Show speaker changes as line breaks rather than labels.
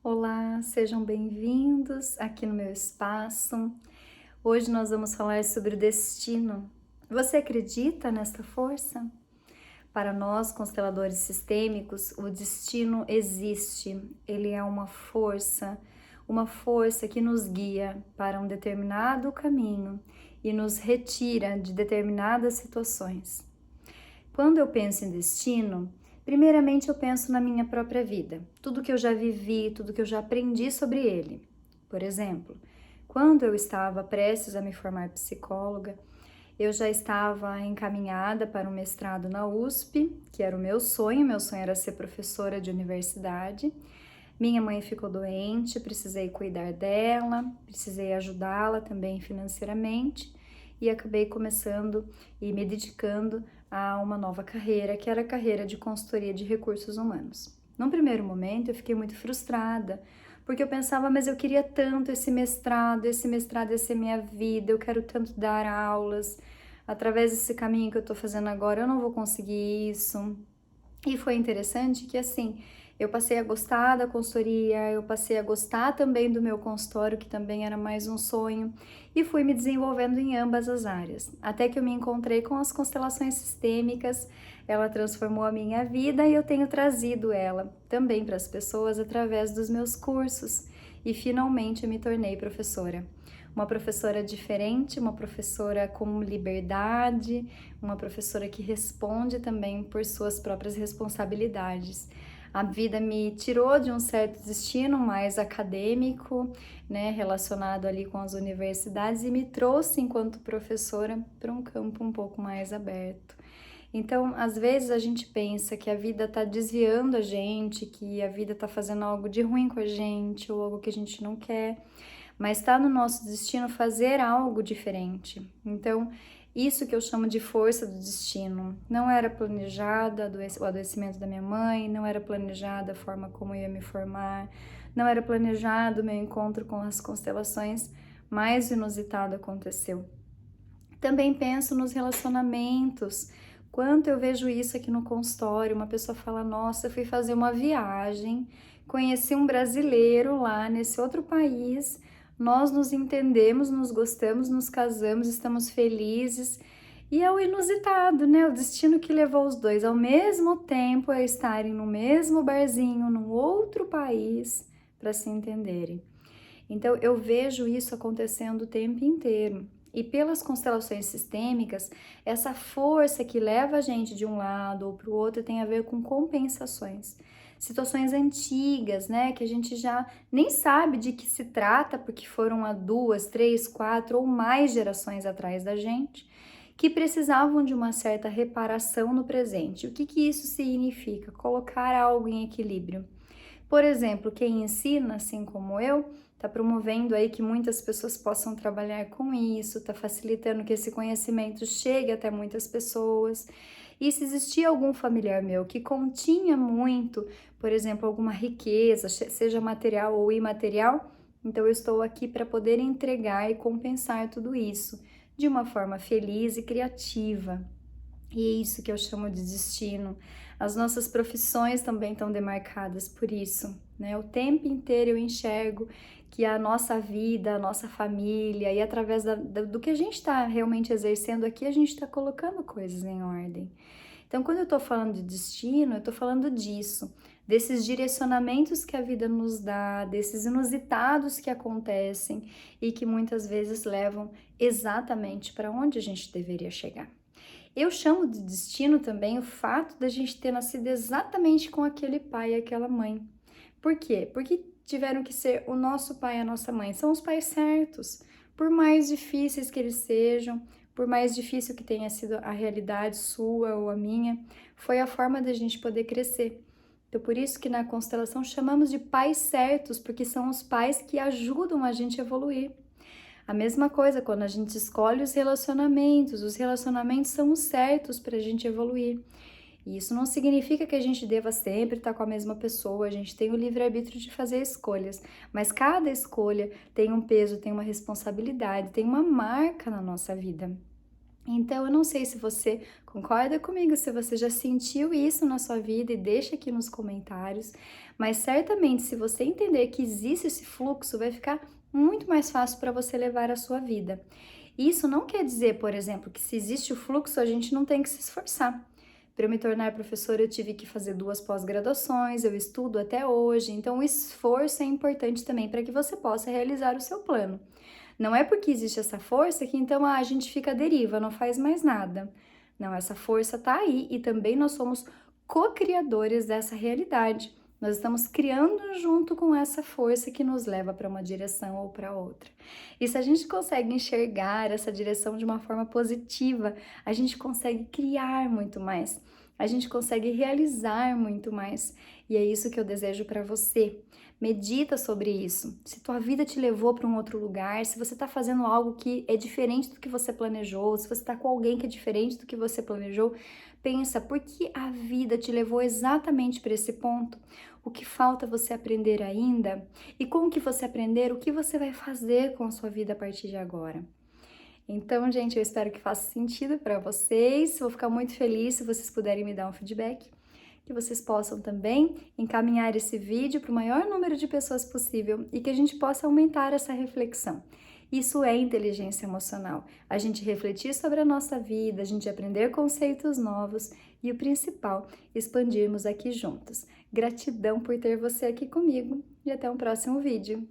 Olá, sejam bem-vindos aqui no meu espaço. Hoje nós vamos falar sobre o destino. Você acredita nesta força? Para nós, consteladores sistêmicos, o destino existe. Ele é uma força que nos guia para um determinado caminho e nos retira de determinadas situações. Quando eu penso em destino, primeiramente eu penso na minha própria vida, tudo que eu já vivi, tudo que eu já aprendi sobre ele. Por exemplo, quando eu estava prestes a me formar psicóloga, eu já estava encaminhada para um mestrado na USP, que era o meu sonho era ser professora de universidade. Minha mãe ficou doente, precisei cuidar dela, precisei ajudá-la também financeiramente e acabei começando e me dedicando a uma nova carreira, que era a carreira de consultoria de recursos humanos. Num primeiro momento eu fiquei muito frustrada, porque eu pensava, mas eu queria tanto esse mestrado ia ser minha vida, eu quero tanto dar aulas, através desse caminho que eu tô fazendo agora eu não vou conseguir isso. E foi interessante que assim, eu passei a gostar da consultoria, eu passei a gostar também do meu consultório, que também era mais um sonho, e fui me desenvolvendo em ambas as áreas. Até que eu me encontrei com as constelações sistêmicas, ela transformou a minha vida e eu tenho trazido ela também para as pessoas através dos meus cursos. E finalmente eu me tornei professora. Uma professora diferente, uma professora com liberdade, uma professora que responde também por suas próprias responsabilidades. A vida me tirou de um certo destino mais acadêmico, né, relacionado ali com as universidades e me trouxe enquanto professora para um campo um pouco mais aberto. Então, às vezes a gente pensa que a vida está desviando a gente, que a vida está fazendo algo de ruim com a gente ou algo que a gente não quer, mas está no nosso destino fazer algo diferente. Então, isso que eu chamo de força do destino. Não era planejada o adoecimento da minha mãe, não era planejada a forma como eu ia me formar, não era planejado o meu encontro com as constelações, mas o inusitado aconteceu. Também penso nos relacionamentos. Quanto eu vejo isso aqui no consultório, uma pessoa fala: "Nossa, eu fui fazer uma viagem, conheci um brasileiro lá nesse outro país, nós nos entendemos, nos gostamos, nos casamos, estamos felizes". E é o inusitado, né? O destino que levou os dois ao mesmo tempo a estarem no mesmo barzinho, num outro país, para se entenderem. Então, eu vejo isso acontecendo o tempo inteiro. E pelas constelações sistêmicas, essa força que leva a gente de um lado ou para o outro tem a ver com compensações. Situações antigas, né, que a gente já nem sabe de que se trata, porque foram há 2, 3, 4 ou mais gerações atrás da gente, que precisavam de uma certa reparação no presente. O que que isso significa? Colocar algo em equilíbrio. Por exemplo, quem ensina, assim como eu, está promovendo aí que muitas pessoas possam trabalhar com isso, está facilitando que esse conhecimento chegue até muitas pessoas. E se existia algum familiar meu que continha muito, por exemplo, alguma riqueza, seja material ou imaterial, então eu estou aqui para poder entregar e compensar tudo isso de uma forma feliz e criativa. E é isso que eu chamo de destino. As nossas profissões também estão demarcadas por isso, né? O tempo inteiro eu enxergo que a nossa vida, a nossa família, e através do que a gente está realmente exercendo aqui, a gente está colocando coisas em ordem. Então, quando eu estou falando de destino, eu estou falando disso, desses direcionamentos que a vida nos dá, desses inusitados que acontecem e que muitas vezes levam exatamente para onde a gente deveria chegar. Eu chamo de destino também o fato da gente ter nascido exatamente com aquele pai e aquela mãe. Por quê? Porque tiveram que ser o nosso pai e a nossa mãe. São os pais certos. Por mais difíceis que eles sejam, por mais difícil que tenha sido a realidade sua ou a minha, foi a forma da gente poder crescer. Então, por isso que na constelação chamamos de pais certos, porque são os pais que ajudam a gente a evoluir. A mesma coisa quando a gente escolhe os relacionamentos são os certos para a gente evoluir. E isso não significa que a gente deva sempre estar com a mesma pessoa, a gente tem o livre-arbítrio de fazer escolhas, mas cada escolha tem um peso, tem uma responsabilidade, tem uma marca na nossa vida. Então, eu não sei se você concorda comigo, se você já sentiu isso na sua vida e deixa aqui nos comentários, mas certamente se você entender que existe esse fluxo, vai ficar muito mais fácil para você levar a sua vida. Isso não quer dizer, por exemplo, que se existe o fluxo, a gente não tem que se esforçar. Para eu me tornar professora, eu tive que fazer 2 pós-graduações, eu estudo até hoje, então o esforço é importante também para que você possa realizar o seu plano. Não é porque existe essa força que então a gente fica à deriva, não faz mais nada. Não, essa força está aí e também nós somos co-criadores dessa realidade. Nós estamos criando junto com essa força que nos leva para uma direção ou para outra. E se a gente consegue enxergar essa direção de uma forma positiva, a gente consegue criar muito mais, a gente consegue realizar muito mais. E é isso que eu desejo para você. Medita sobre isso. Se tua vida te levou para um outro lugar, se você está fazendo algo que é diferente do que você planejou, se você está com alguém que é diferente do que você planejou, pensa por que a vida te levou exatamente para esse ponto. O que falta você aprender ainda? E com o que você aprender, o que você vai fazer com a sua vida a partir de agora? Então, gente, eu espero que faça sentido para vocês. Vou ficar muito feliz se vocês puderem me dar um feedback, que vocês possam também encaminhar esse vídeo para o maior número de pessoas possível e que a gente possa aumentar essa reflexão. Isso é inteligência emocional. A gente refletir sobre a nossa vida, a gente aprender conceitos novos e o principal, expandirmos aqui juntos. Gratidão por ter você aqui comigo e até um próximo vídeo.